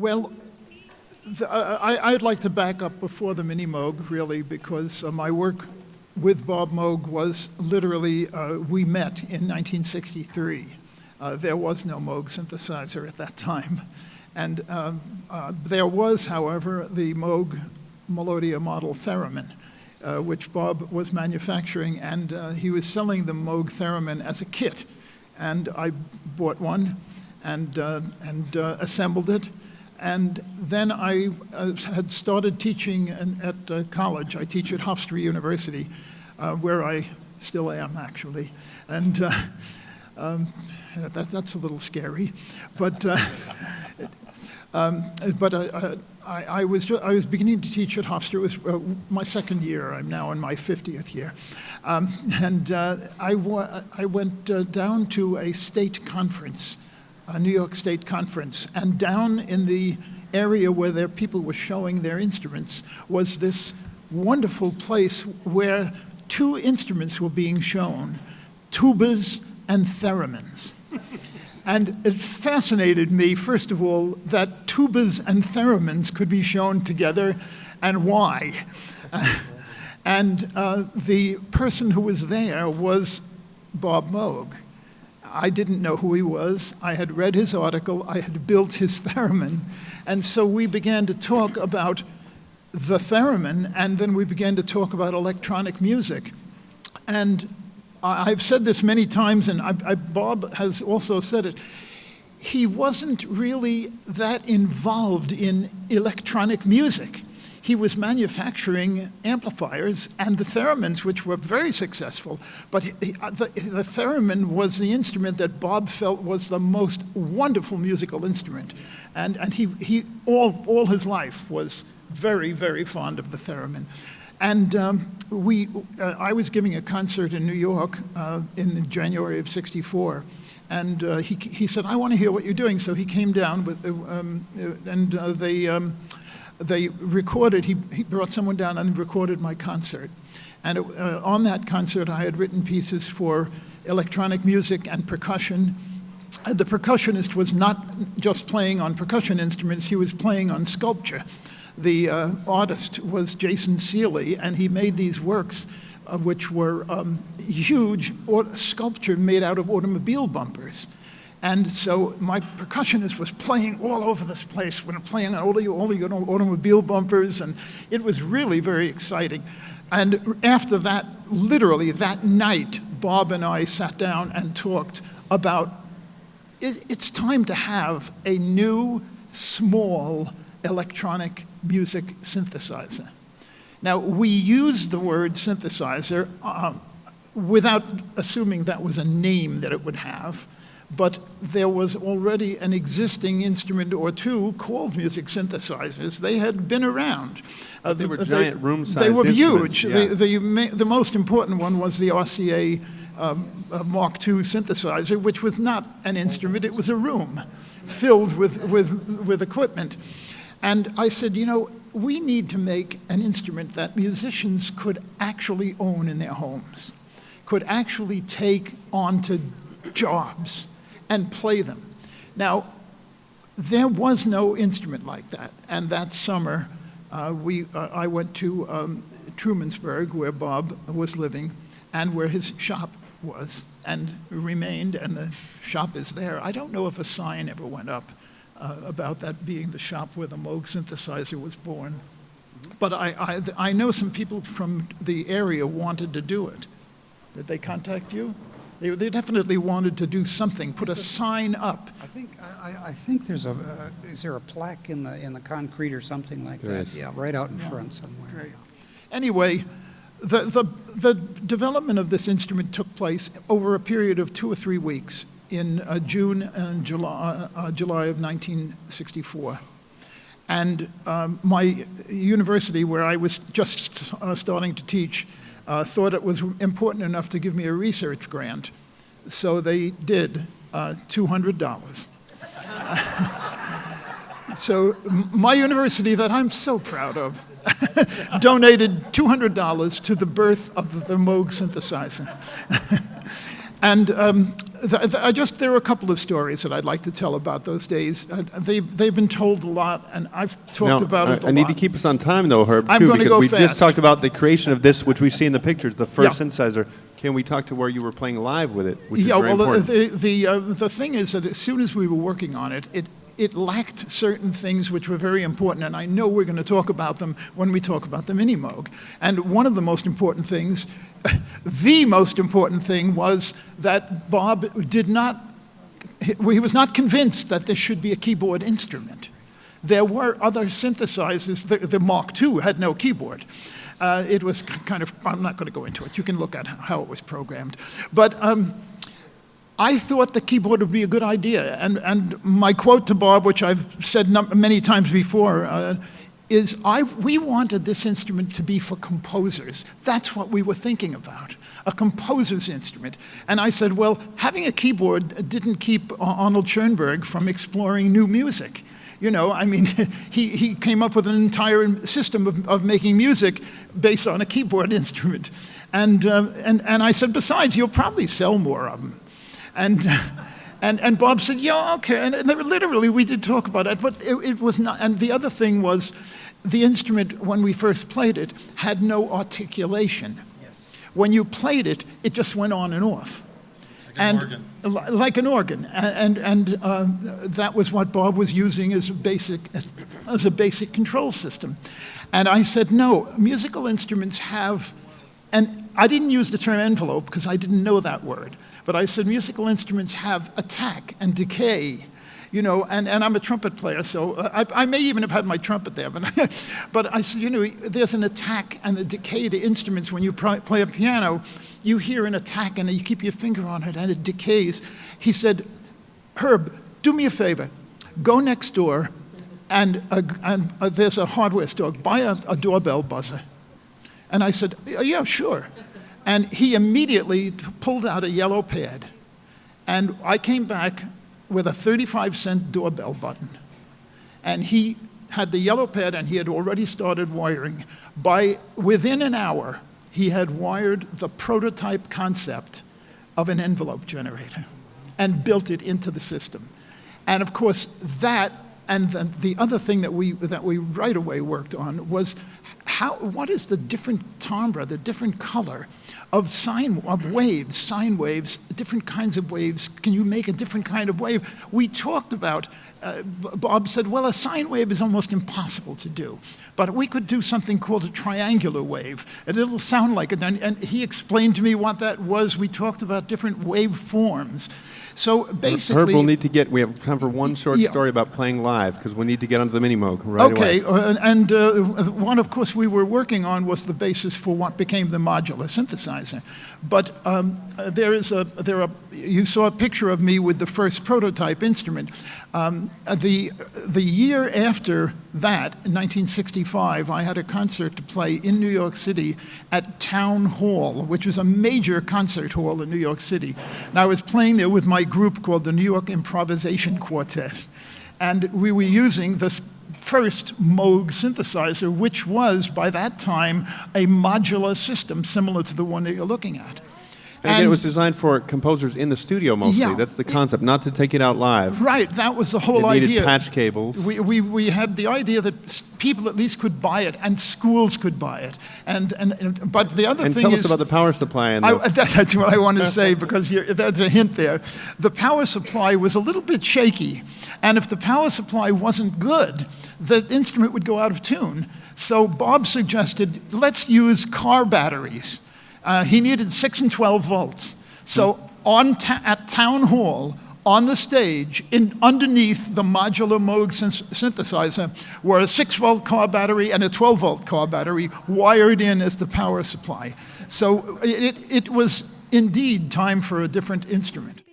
Well, I'd like to back up before the Minimoog, really, because my work with Bob Moog was literally, we met in 1963. There was no Moog synthesizer at that time. And there was, however, the Moog Melodia model theremin, which Bob was manufacturing, and he was selling the Moog theremin as a kit. And I bought one and assembled it. And then I had started teaching at college. I teach at Hofstra University, where I still am, actually. And that's a little scary. But I was beginning to teach at Hofstra. It was my second year. I'm now in my 50th year. I went down to a state conference, a New York State conference, and down in the area where people were showing their instruments was this wonderful place where two instruments were being shown, tubas and theremins. And it fascinated me, first of all, that tubas and theremins could be shown together, and why. And the person who was there was Bob Moog. I didn't know who he was. I had read his article. I had built his theremin. And so we began to talk about the theremin, and then we began to talk about electronic music. And I've said this many times, and Bob has also said it. He wasn't really that involved in electronic music. He was manufacturing amplifiers and the theremins, which were very successful. But the theremin was the instrument that Bob felt was the most wonderful musical instrument. And he all his life was very, very fond of the theremin. And I was giving a concert in New York in January of '64. And he said, I want to hear what you're doing. So he came down with, they recorded, he brought someone down and recorded my concert. And on that concert, I had written pieces for electronic music and percussion. And the percussionist was not just playing on percussion instruments, he was playing on sculpture. The artist was Jason Seeley, and he made these works which were huge sculpture made out of automobile bumpers. And so my percussionist was playing all over this place, playing on all the automobile bumpers, and it was really very exciting. And after that, literally that night, Bob and I sat down and talked about it's time to have a new, small electronic music synthesizer. Now, we used the word synthesizer without assuming that was a name that it would have. But there was already an existing instrument or two called music synthesizers. They had been around. They were giant room-sized They were huge. Yeah. The most important one was the RCA Mark II synthesizer, which was not an instrument. It was a room filled with equipment. And I said, we need to make an instrument that musicians could actually own in their homes, could actually take onto jobs and play them. Now, there was no instrument like that. And that summer, I went to Trumansburg, where Bob was living, and where his shop was, and remained, and the shop is there. I don't know if a sign ever went up about that being the shop where the Moog synthesizer was born. But I know some people from the area wanted to do it. Did they contact you? They definitely wanted to do something, put a sign up. I think there's is there a plaque in the concrete or something like that? Is. Yeah, right out in front somewhere. Great. Anyway, the development of this instrument took place over a period of 2 or 3 weeks in June and July of 1964. And my university, where I was just starting to teach, thought it was important enough to give me a research grant. So they did $200. So my university, that I'm so proud of, donated $200 to the birth of the Moog synthesizer. And there are a couple of stories that I'd like to tell about those days. They've been told a lot, and I've talked about it a lot. I need to keep us on time, though, Herb, I'm too, gonna because go we fast. just talked about the creation of this, which we see in the pictures, the first Yeah. synthesizer. Can we talk to where you were playing live with it, which is Yeah, very well, important? the thing is that as soon as we were working on it, it lacked certain things which were very important, and I know we're going to talk about them when we talk about the Minimoog. And one of the most important things, the most important thing, was that Bob he was not convinced that this should be a keyboard instrument. There were other synthesizers. The Mark II had no keyboard. It was kind of, I'm not going to go into it. You can look at how it was programmed. But I thought the keyboard would be a good idea. And my quote to Bob, which I've said many times before, is we wanted this instrument to be for composers. That's what we were thinking about, a composer's instrument. And I said, well, having a keyboard didn't keep Arnold Schoenberg from exploring new music. You know, I mean, he came up with an entire system of making music based on a keyboard instrument. And I said, besides, you'll probably sell more of them. And Bob said, yeah, okay. And literally, we did talk about it, but it was not. And the other thing was, the instrument, when we first played it, had no articulation. Yes. When you played it, it just went on and off. Like an organ. And that was what Bob was using as a basic control system. And I said, no, musical instruments have, and I didn't use the term envelope because I didn't know that word, but I said musical instruments have attack and decay. You know, and I'm a trumpet player, so I may even have had my trumpet there, but I said, you know, there's an attack and a decay to instruments. When you play a piano, you hear an attack and you keep your finger on it and it decays. He said, Herb, do me a favor, go next door and there's a hardware store, buy a doorbell buzzer. And I said, yeah, sure. And he immediately pulled out a yellow pad, and I came back with a 35-cent doorbell button. And he had the yellow pad, and he had already started wiring. Within an hour, he had wired the prototype concept of an envelope generator and built it into the system. And of course, that, and the other thing that we right away worked on was what is the different timbre, the different color of sine waves, different kinds of waves. Can you make a different kind of wave? We talked about, Bob said, well, a sine wave is almost impossible to do, but we could do something called a triangular wave, and it'll sound like it. And he explained to me what that was. We talked about different wave forms. So basically, Herb, we have time for one short story about playing live, because we need to get onto the Minimoog right away. Okay, and one, of course, we were working on was the basis for what became the modular synthesizer. But you saw a picture of me with the first prototype instrument. The year after that, in 1965, I had a concert to play in New York City at Town Hall, which was a major concert hall in New York City. And I was playing there with my group called the New York Improvisation Quartet. And we were using this first Moog synthesizer, which was, by that time, a modular system similar to the one that you're looking at. And again, it was designed for composers in the studio mostly. Yeah, that's the concept, not to take it out live. Right, that was the whole idea. It idea. needed patch cables. We had the idea that people at least could buy it, and schools could buy it. But the other thing is... And tell us about the power supply. And that's what I wanted to say, because that's a hint there. The power supply was a little bit shaky, and if the power supply wasn't good, the instrument would go out of tune. So Bob suggested, let's use car batteries. He needed 6 and 12 volts. So at Town Hall, on the stage, underneath the modular Moog synthesizer, were a 6-volt car battery and a 12-volt car battery wired in as the power supply. So it was indeed time for a different instrument.